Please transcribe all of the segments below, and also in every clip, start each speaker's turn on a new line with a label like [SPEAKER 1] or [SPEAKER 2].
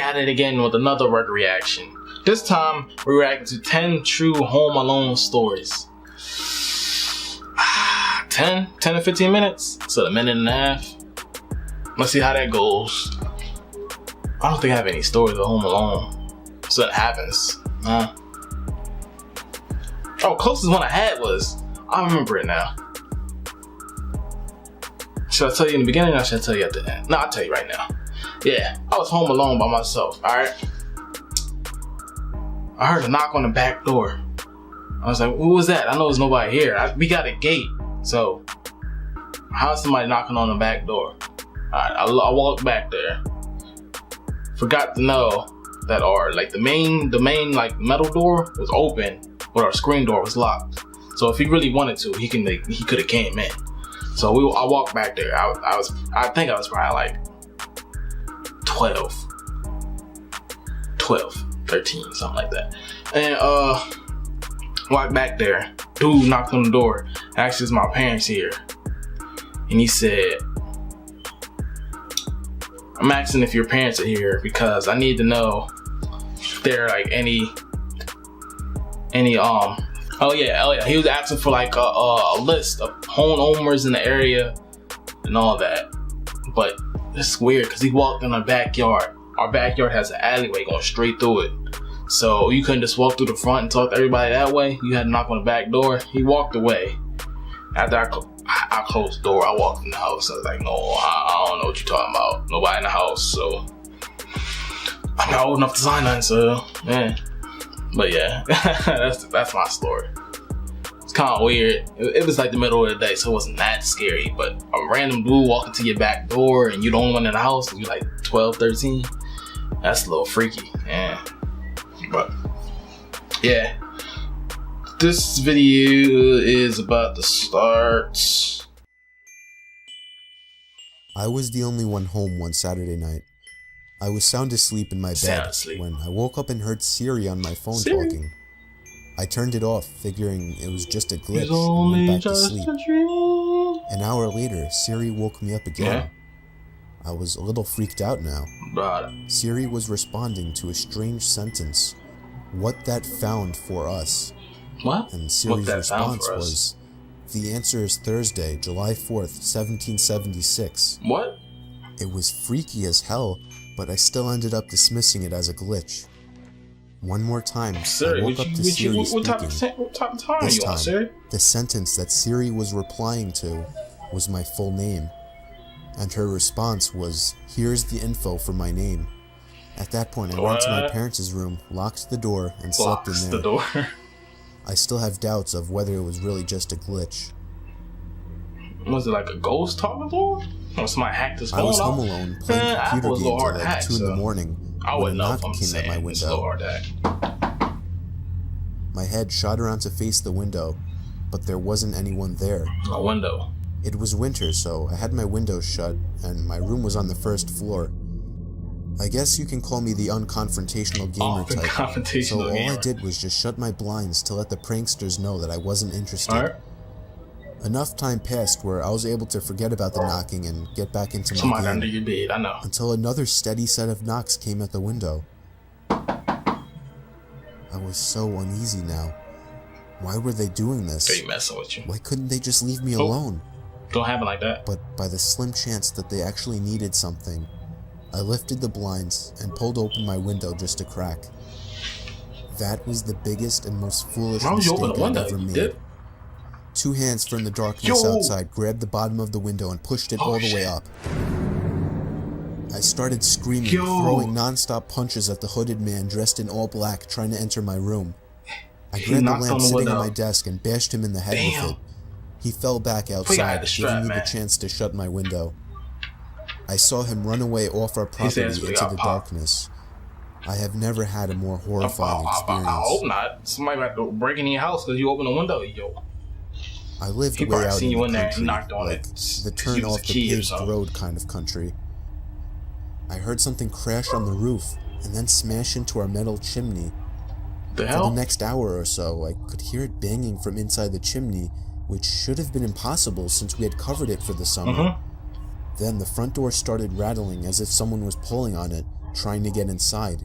[SPEAKER 1] at it again with another Rugga reaction. This time, we're reacting to 10 true Home Alone stories. 10 to 15 minutes, so a minute and a half. Let's see how that goes. I don't think I have any stories of Home Alone, so that happens. Closest one I had was, I remember it now. Should I tell you in the beginning or should I tell you at the end? No, I'll tell you right now. Yeah, I was home alone by myself, alright? I heard a knock on the back door. I was like, who was that? I know there's nobody here. We got a gate, so how's somebody knocking on the back door? Alright, I walked back there. Forgot to know that the main metal door was open, but our screen door was locked. So if he really wanted to, he could have came in. So I walked back there. I think I was probably like 12, 13, something like that. And walked back there. Dude knocked on the door. Actually, it's my parents here. And he said, I'm asking if your parents are here because I need to know if there are like any oh yeah, he was asking for like a list of homeowners in the area and all that. But it's weird because he walked in our backyard. Our backyard has an alleyway going straight through it. So you couldn't just walk through the front and talk to everybody that way. You had to knock on the back door. He walked away. After I closed the door, I walked in the house. I was like, no, I don't know what you're talking about. Nobody in the house, so I'm not old enough to sign nothing, so yeah. But yeah, that's my story. It's kind of weird. It was like the middle of the day, so it wasn't that scary. But a random dude walking to your back door and you the only one in the house, and you're like 12, 13, that's a little freaky. Yeah. But yeah, this video is about to start.
[SPEAKER 2] I was the only one home one Saturday night. I was sound asleep in my bed when I woke up and heard Siri on my phone talking. I turned it off, figuring it was just a glitch, and went back to sleep. An hour later, Siri woke me up again. I was a little freaked out now. Siri was responding to a strange sentence. What that found for us.
[SPEAKER 1] What?
[SPEAKER 2] And Siri's response was, the answer is Thursday, July 4th, 1776.
[SPEAKER 1] What?
[SPEAKER 2] It was freaky as hell, but I still ended up dismissing it as a glitch. One more time,
[SPEAKER 1] Siri,
[SPEAKER 2] I woke up to Siri speaking.
[SPEAKER 1] What type of time
[SPEAKER 2] this
[SPEAKER 1] are you on, Siri?
[SPEAKER 2] The sentence that Siri was replying to was my full name. And her response was, here's the info for my name. At that point, I went to my parents' room, locked the door, and slept in there.
[SPEAKER 1] The door.
[SPEAKER 2] I still have doubts of whether it was really just a glitch.
[SPEAKER 1] Was it like a ghost talking door? Or somebody hacked his phone?
[SPEAKER 2] I was home alone playing computer games at like 2 in the morning when a knock came at my window. My head shot around to face the window, but there wasn't anyone there.
[SPEAKER 1] A window.
[SPEAKER 2] It was winter, so I had my windows shut, and my room was on the first floor. I guess you can call me the unconfrontational gamer type. So all I did was just shut my blinds to let the pranksters know that I wasn't interested. Enough time passed where I was able to forget about the knocking and get back into my
[SPEAKER 1] Somebody
[SPEAKER 2] game.
[SPEAKER 1] under your bed, I know.
[SPEAKER 2] Until another steady set of knocks came at the window. I was so uneasy now. Why were they doing this?
[SPEAKER 1] They messing with you.
[SPEAKER 2] Why couldn't they just leave me alone?
[SPEAKER 1] Don't happen like that.
[SPEAKER 2] But by the slim chance that they actually needed something, I lifted the blinds and pulled open my window just a crack. That was the biggest and most foolish mistake I've ever made. 2 hands from the darkness outside grabbed the bottom of the window and pushed it all the way up. I started screaming, throwing non-stop punches at the hooded man dressed in all black trying to enter my room. I grabbed the lamp sitting on my desk and bashed him in the head with it. He fell back outside, giving me the chance to shut my window. I saw him run away off our property into the darkness. I have never had a more horrifying experience.
[SPEAKER 1] I hope not. Somebody might break in your house because you opened a window, yo.
[SPEAKER 2] I lived way out in the country,
[SPEAKER 1] knocked on
[SPEAKER 2] like the turn off the paved road kind of country. I heard something crash on the roof and then smash into our metal chimney. For the next hour or so, I could hear it banging from inside the chimney, which should have been impossible since we had covered it for the summer. Then the front door started rattling as if someone was pulling on it, trying to get inside.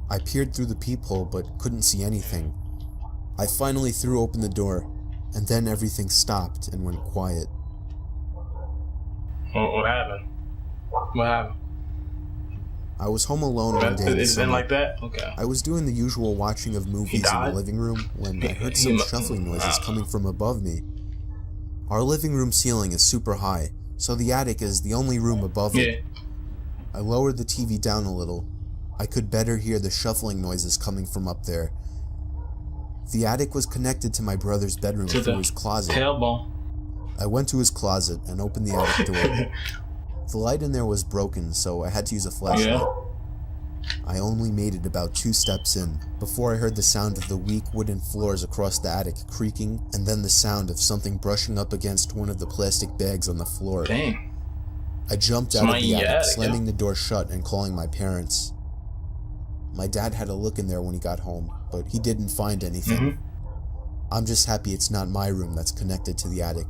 [SPEAKER 2] I peered through the peephole but couldn't see anything. I finally threw open the door, and then everything stopped and went quiet.
[SPEAKER 1] What happened? What happened?
[SPEAKER 2] I was home alone one day.
[SPEAKER 1] It's been like that? Okay.
[SPEAKER 2] I was doing the usual watching of movies in the living room when I heard some shuffling noises coming from above me. Our living room ceiling is super high, so the attic is the only room above it. I lowered the TV down a little. I could better hear the shuffling noises coming from up there. The attic was connected to my brother's bedroom through his closet.
[SPEAKER 1] Tailbone.
[SPEAKER 2] I went to his closet and opened the attic door. The light in there was broken, so I had to use a flashlight. I only made it about 2 steps in before I heard the sound of the weak wooden floors across the attic creaking, and then the sound of something brushing up against one of the plastic bags on the floor.
[SPEAKER 1] Dang.
[SPEAKER 2] I jumped out of the attic, slamming the door shut and calling my parents. My dad had a look in there when he got home, but he didn't find anything. I'm just happy it's not my room that's connected to the attic.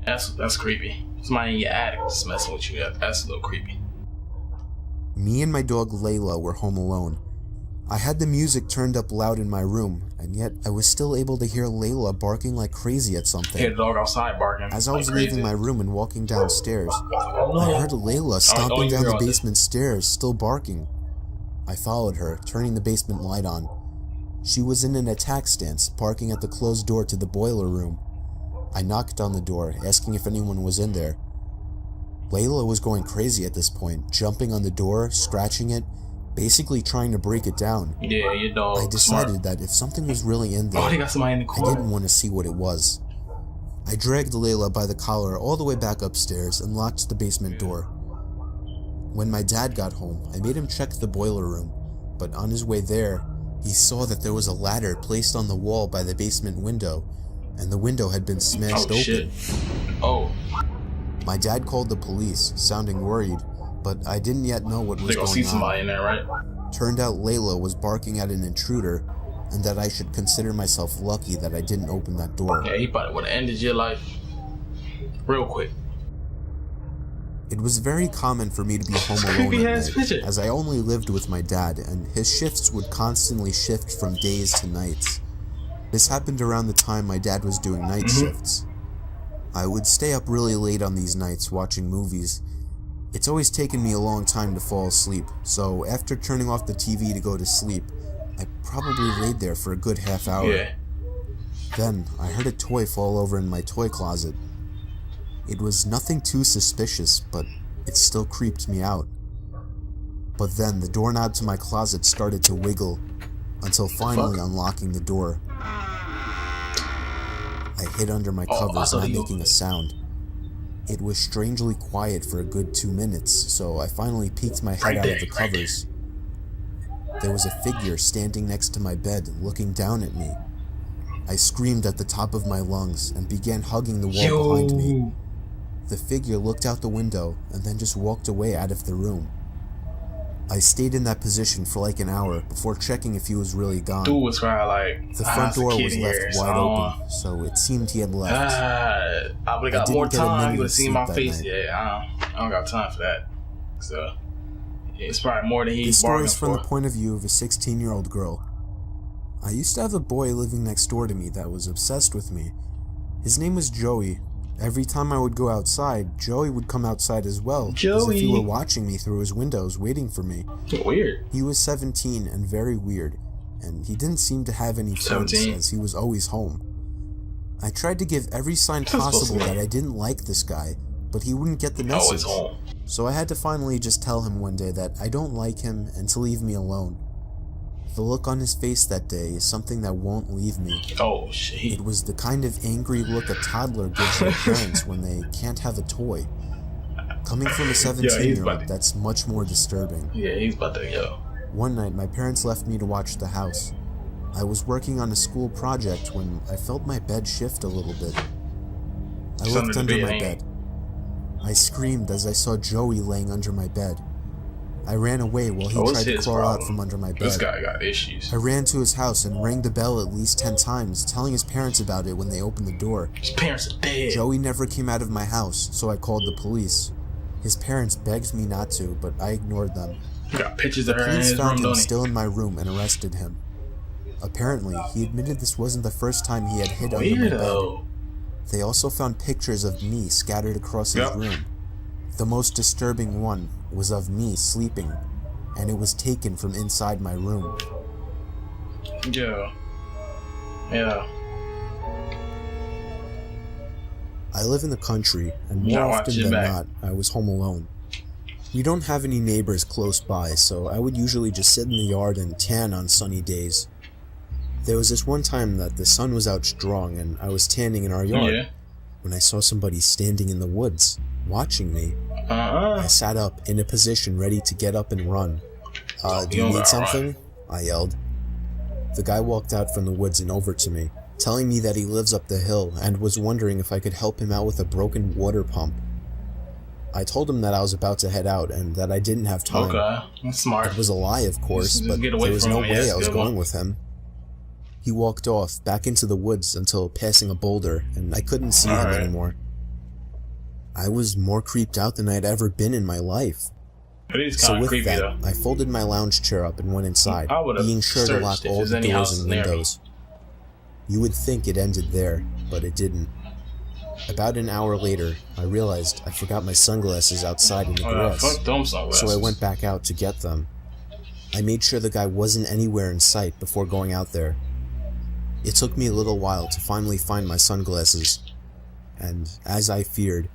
[SPEAKER 1] That's creepy. Somebody in your attic just messing with you. That's a little creepy.
[SPEAKER 2] Me and my dog Layla were home alone. I had the music turned up loud in my room, and yet I was still able to hear Layla barking like crazy at something.
[SPEAKER 1] Hear the dog outside barking.
[SPEAKER 2] As I was leaving my room and walking downstairs, I heard Layla stomping down the basement stairs, still barking. I followed her, turning the basement light on. She was in an attack stance, barking at the closed door to the boiler room. I knocked on the door, asking if anyone was in there. Layla was going crazy at this point, jumping on the door, scratching it, basically trying to break it down.
[SPEAKER 1] Yeah, your dog.
[SPEAKER 2] I decided that if something was really in there,
[SPEAKER 1] they got somebody in the corner.
[SPEAKER 2] I didn't want to see what it was. I dragged Layla by the collar all the way back upstairs and locked the basement door. When my dad got home, I made him check the boiler room, but on his way there, he saw that there was a ladder placed on the wall by the basement window, and the window had been smashed open.
[SPEAKER 1] Shit. Oh.
[SPEAKER 2] My dad called the police, sounding worried, but I didn't yet know what was going on.
[SPEAKER 1] See somebody in there, right?
[SPEAKER 2] Turned out Layla was barking at an intruder, and that I should consider myself lucky that I didn't open that door.
[SPEAKER 1] Yeah, he probably would have ended your life real quick.
[SPEAKER 2] It was very common for me to be home alone at night, as I only lived with my dad, and his shifts would constantly shift from days to nights. This happened around the time my dad was doing night shifts. I would stay up really late on these nights watching movies. It's always taken me a long time to fall asleep, so after turning off the TV to go to sleep, I probably laid there for a good half hour.
[SPEAKER 1] Yeah.
[SPEAKER 2] Then, I heard a toy fall over in my toy closet. It was nothing too suspicious, but it still creeped me out. But then, the doorknob to my closet started to wiggle, until finally unlocking the door. I hid under my covers, not making a sound. It was strangely quiet for a good 2 minutes, so I finally peeked my head out of the covers. There was a figure standing next to my bed, looking down at me. I screamed at the top of my lungs and began hugging the wall behind me. The figure looked out the window and then just walked away out of the room. I stayed in that position for like an hour before checking if he was really gone.
[SPEAKER 1] Dude was crying like,
[SPEAKER 2] the front door was left wide open, so it seemed he had left.
[SPEAKER 1] I would've got more time. You would've seen my face. Yeah, I don't got time for that. So it's probably more than he's bargaining for.
[SPEAKER 2] This story is from the point of view of a 16-year-old girl. I used to have a boy living next door to me that was obsessed with me. His name was Joey. Every time I would go outside, Joey would come outside as well, as if he were watching me through his windows, waiting for me.
[SPEAKER 1] Weird.
[SPEAKER 2] He was 17 and very weird, and he didn't seem to have any friends, as he was always home. I tried to give every sign possible that I didn't like this guy, but he wouldn't get the message. So I had to finally just tell him one day that I don't like him and to leave me alone. The look on his face that day is something that won't leave me.
[SPEAKER 1] Oh, shit.
[SPEAKER 2] It was the kind of angry look a toddler gives their parents when they can't have a toy. Coming from a 17-year-old, that's much more disturbing.
[SPEAKER 1] Yeah, he's about to,
[SPEAKER 2] One night, my parents left me to watch the house. I was working on a school project when I felt my bed shift a little bit. I looked under my bed. I screamed as I saw Joey laying under my bed. I ran away while he tried to crawl out from under my bed.
[SPEAKER 1] This guy got issues.
[SPEAKER 2] I ran to his house and rang the bell at least 10 times, telling his parents about it when they opened the door.
[SPEAKER 1] His parents are dead.
[SPEAKER 2] Joey never came out of my house, so I called the police. His parents begged me not to, but I ignored them.
[SPEAKER 1] Got pictures of her in
[SPEAKER 2] Police
[SPEAKER 1] his
[SPEAKER 2] found
[SPEAKER 1] room,
[SPEAKER 2] him
[SPEAKER 1] don't he?
[SPEAKER 2] still in my room and arrested him. Apparently, he admitted this wasn't the first time he had hid under my bed.
[SPEAKER 1] Weirdo.
[SPEAKER 2] They also found pictures of me scattered across his room. The most disturbing one was of me sleeping, and it was taken from inside my room.
[SPEAKER 1] Yeah.
[SPEAKER 2] I live in the country, and more often than not, I was home alone. We don't have any neighbors close by, so I would usually just sit in the yard and tan on sunny days. There was this one time that the sun was out strong and I was tanning in our yard when I saw somebody standing in the woods, watching me. I sat up in a position ready to get up and run. Do you need something? I yelled. The guy walked out from the woods and over to me, telling me that he lives up the hill and was wondering if I could help him out with a broken water pump. I told him that I was about to head out and that I didn't have time.
[SPEAKER 1] Okay, that's smart.
[SPEAKER 2] It was a lie, of course, but there was no way I was going with him. He walked off, back into the woods until passing a boulder, and I couldn't see him anymore. I was more creeped out than I had ever been in my life. So with that, I folded my lounge chair up and went inside, being sure to lock all the doors and windows. You would think it ended there, but it didn't. About an hour later, I realized I forgot my sunglasses outside in the grass, so I went back out to get them. I made sure the guy wasn't anywhere in sight before going out there. It took me a little while to finally find my sunglasses, and as I feared,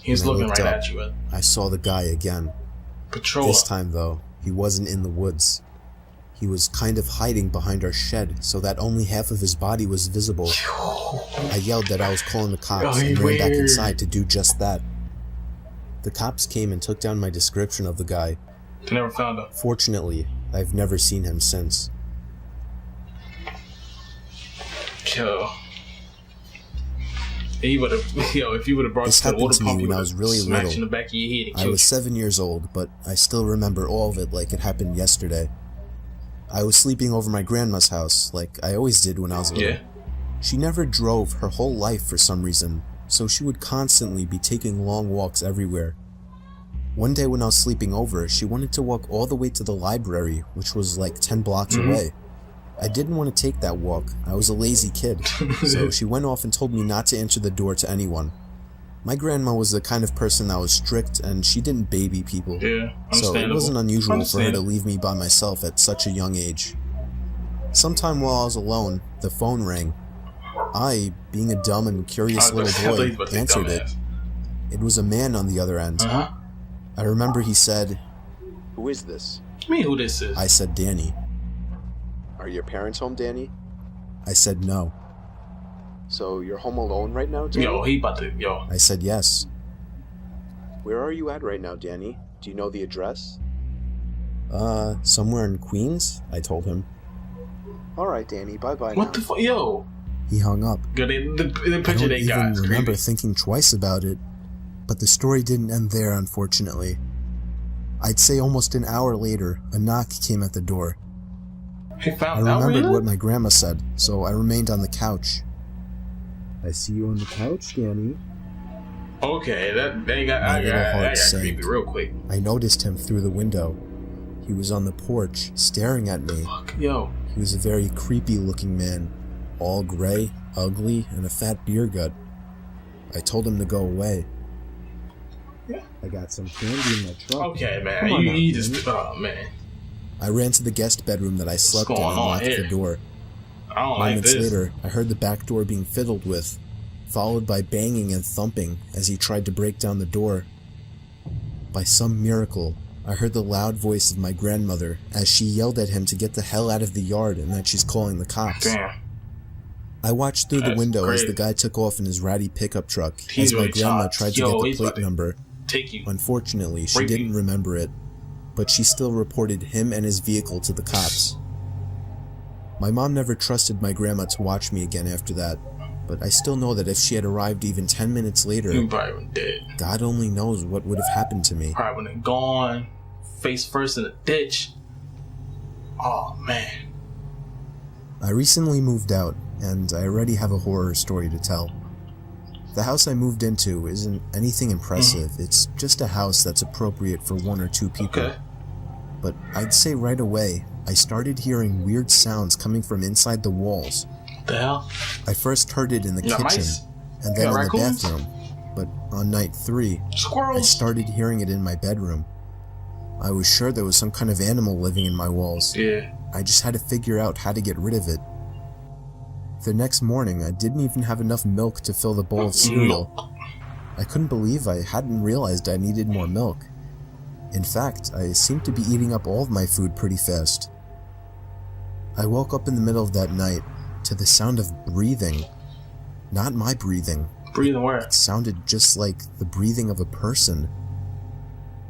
[SPEAKER 1] he's looking right at you.
[SPEAKER 2] I saw the guy again. This time, though, he wasn't in the woods. He was kind of hiding behind our shed so that only half of his body was visible. I yelled that I was calling the cops and ran back inside to do just that. The cops came and took down my description of the guy.
[SPEAKER 1] They never found him.
[SPEAKER 2] Fortunately, I've never seen him since.
[SPEAKER 1] If you would have brought
[SPEAKER 2] this
[SPEAKER 1] the
[SPEAKER 2] happened
[SPEAKER 1] water
[SPEAKER 2] to
[SPEAKER 1] pump,
[SPEAKER 2] me when I was really little.
[SPEAKER 1] In the back of your head and
[SPEAKER 2] I was 7 years old, but I still remember all of it like it happened yesterday. I was sleeping over my grandma's house, like I always did when I was little. She never drove her whole life for some reason, so she would constantly be taking long walks everywhere. One day when I was sleeping over, she wanted to walk all the way to the library, which was like 10 blocks away. I didn't want to take that walk. I was a lazy kid, so she went off and told me not to answer the door to anyone. My grandma was the kind of person that was strict, and she didn't baby people, so it wasn't unusual for her to leave me by myself at such a young age. Sometime while I was alone, the phone rang. I, being a dumb and curious little boy, answered it. It was a man on the other end. I remember he said, "Who is this?"
[SPEAKER 1] What do you mean who this is?
[SPEAKER 2] I said, "Danny." "Are your parents home, Danny?" I said, "No." "So you're home alone right now, Danny?" I said, "Yes." "Where are you at right now, Danny? Do you know the address?" Somewhere in Queens," I told him. "Alright, Danny, bye-bye now."
[SPEAKER 1] What the fuck, yo?
[SPEAKER 2] He hung up.
[SPEAKER 1] The picture
[SPEAKER 2] I don't even remember thinking twice about it, but the story didn't end there, unfortunately. I'd say almost an hour later, a knock came at the door. I remembered what my grandma said, so I remained on the couch. "I see you on the couch, Danny."
[SPEAKER 1] Okay, I got creepy real quick.
[SPEAKER 2] I noticed him through the window. He was on the porch, staring at me. He was a very creepy-looking man, all gray, ugly, and a fat beer gut. I told him to go away. "I got some candy in my trunk."
[SPEAKER 1] Okay, man, you just, oh man.
[SPEAKER 2] I ran to the guest bedroom that I slept in and locked the door.
[SPEAKER 1] Moments
[SPEAKER 2] later, I heard the back door being fiddled with, followed by banging and thumping as he tried to break down the door. By some miracle, I heard the loud voice of my grandmother as she yelled at him to get the hell out of the yard and that she's calling the cops.
[SPEAKER 1] Damn.
[SPEAKER 2] I watched through the window as the guy took off in his ratty pickup truck as my grandma tried to get the plate number. Unfortunately, she didn't remember it, but she still reported him and his vehicle to the cops. My mom never trusted my grandma to watch me again after that, but I still know that if she had arrived even 10 minutes later,
[SPEAKER 1] you probably would dead.
[SPEAKER 2] God only knows what would have happened to me.
[SPEAKER 1] Probably would have gone face first in a ditch. Oh man.
[SPEAKER 2] I recently moved out, and I already have a horror story to tell. The house I moved into isn't anything impressive. It's just a house that's appropriate for 1 or 2 people. But I'd say right away, I started hearing weird sounds coming from inside the walls.
[SPEAKER 1] What the hell?
[SPEAKER 2] I first heard it in the kitchen,
[SPEAKER 1] mice?
[SPEAKER 2] and then in the
[SPEAKER 1] raccoons?
[SPEAKER 2] bathroom. But on night 3,
[SPEAKER 1] Squirrels.
[SPEAKER 2] I started hearing it in my bedroom. I was sure there was some kind of animal living in my walls.
[SPEAKER 1] Yeah.
[SPEAKER 2] I just had to figure out how to get rid of it. The next morning, I didn't even have enough milk to fill the bowl of cereal. I couldn't believe I hadn't realized I needed more milk. In fact, I seemed to be eating up all of my food pretty fast. I woke up in the middle of that night to the sound of breathing. Not my breathing.
[SPEAKER 1] Breathing where?
[SPEAKER 2] It sounded just like the breathing of a person.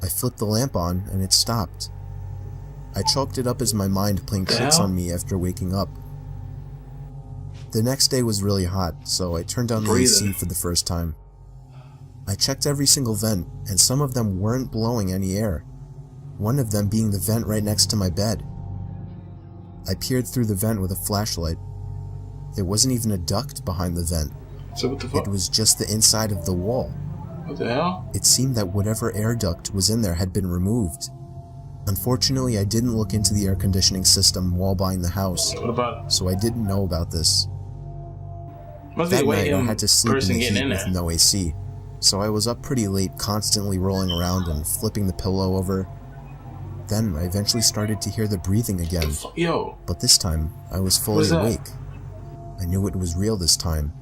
[SPEAKER 2] I flipped the lamp on and it stopped. I chalked it up as my mind playing tricks on me after waking up. The next day was really hot, so I turned on the AC for the first time. I checked every single vent, and some of them weren't blowing any air, one of them being the vent right next to my bed. I peered through the vent with a flashlight. There wasn't even a duct behind the vent.
[SPEAKER 1] So what the fuck?
[SPEAKER 2] It was just the inside of the wall.
[SPEAKER 1] What the hell?
[SPEAKER 2] It seemed that whatever air duct was in there had been removed. Unfortunately, I didn't look into the air conditioning system while buying the house,
[SPEAKER 1] What about it?
[SPEAKER 2] so I didn't know about this.
[SPEAKER 1] Must
[SPEAKER 2] That
[SPEAKER 1] be
[SPEAKER 2] night, I
[SPEAKER 1] waiting
[SPEAKER 2] had to sleep in
[SPEAKER 1] person
[SPEAKER 2] the
[SPEAKER 1] getting
[SPEAKER 2] heat
[SPEAKER 1] in
[SPEAKER 2] with
[SPEAKER 1] there.
[SPEAKER 2] no AC, so I was up pretty late, constantly rolling around and flipping the pillow over. Then I eventually started to hear the breathing again,
[SPEAKER 1] Yo.
[SPEAKER 2] but this time I was fully
[SPEAKER 1] What's that?
[SPEAKER 2] awake. I knew it was real this time.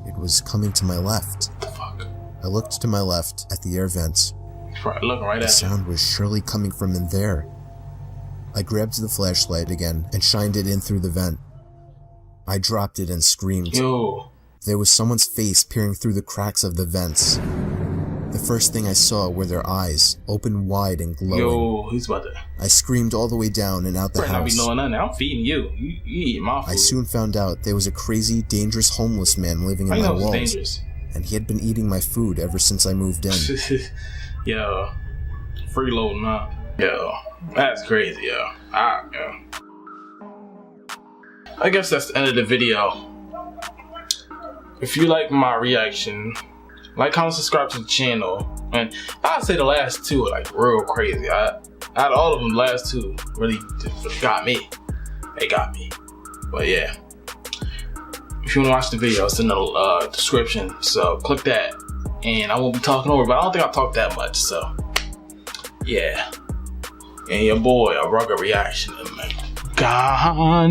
[SPEAKER 2] It was coming to my left.
[SPEAKER 1] What the fuck?
[SPEAKER 2] I looked to my left at the air vents.
[SPEAKER 1] Probably looking right
[SPEAKER 2] The
[SPEAKER 1] at you.
[SPEAKER 2] sound was surely coming from in there. I grabbed the flashlight again and shined it in through the vent. I dropped it and screamed.
[SPEAKER 1] Yo.
[SPEAKER 2] There was someone's face peering through the cracks of the vents. The first thing I saw were their eyes, open wide and glowing.
[SPEAKER 1] Yo, he's about to.
[SPEAKER 2] I screamed all the way down and out the
[SPEAKER 1] Better not be
[SPEAKER 2] house.
[SPEAKER 1] knowing nothing. I'm feeding you. You eat my food.
[SPEAKER 2] I soon found out there was a crazy, dangerous homeless man living
[SPEAKER 1] I
[SPEAKER 2] in my
[SPEAKER 1] know it's
[SPEAKER 2] walls,
[SPEAKER 1] dangerous.
[SPEAKER 2] and he had been eating my food ever since I moved in.
[SPEAKER 1] Yo. Freeloading, huh? Yo. That's crazy, yo. Yo. I guess that's the end of the video. If you like my reaction, like, comment, subscribe to the channel. And I'd say the last two are like real crazy. Out of all of them, the last two really just got me. They got me. But yeah. If you want to watch the video, it's in the description. So click that. And I won't be talking over, but I don't think I'll talk that much. So yeah. And your boy, A.Rugga reaction. Gone.